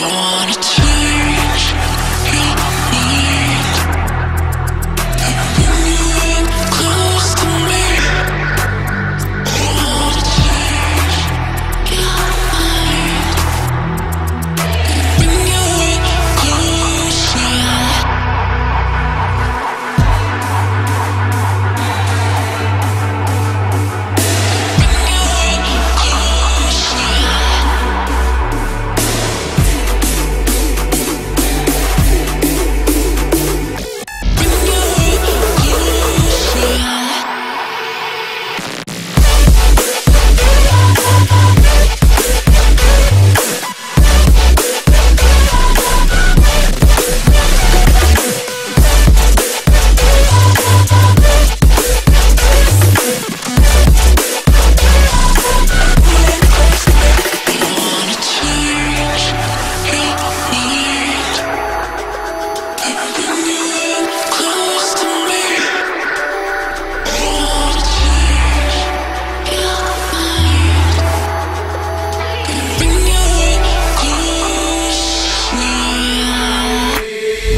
wanna change your mind, bring you in close to me. I wanna change your mind, bring you in closer.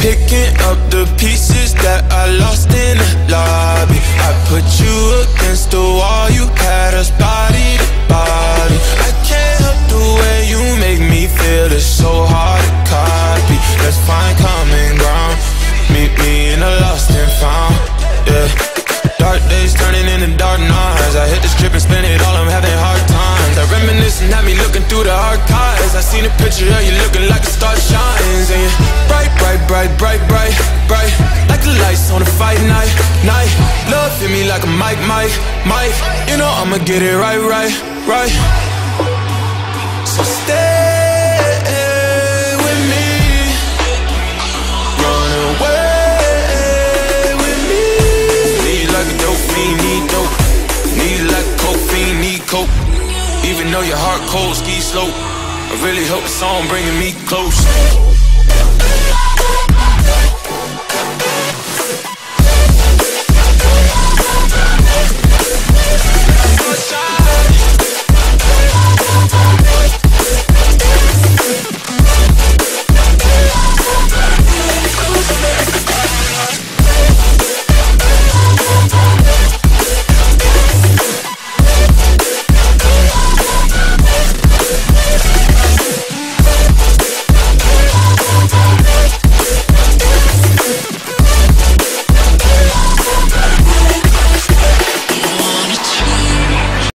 Picking up the pieces that I lost in the lobby. I put you against the wall, you had us body to body. I can't help the way you make me feel, it's so hard to copy. Let's find common ground, meet me in the lost and found, yeah. Dark days turning into dark nights. I hit the strip and spend it all, I'm having hard times. I reminisce and have me looking through the archives. I seen a picture of you looking like a star shines. And you're bright, bright, bright, bright, bright, bright, like the lights on a fight night, night. Love hit me like a mic, mic, mic. You know I'ma get it right, right, right. So stay with me, run away with me. Need like a dope fiend, need dope. Need like coke fiend, need coke. Even though your heart cold, ski slope, I really hope the song bringing me close.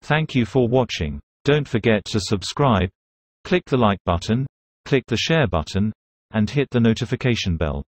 Thank you for watching. Don't forget to subscribe, click the like button, click the share button, and hit the notification bell.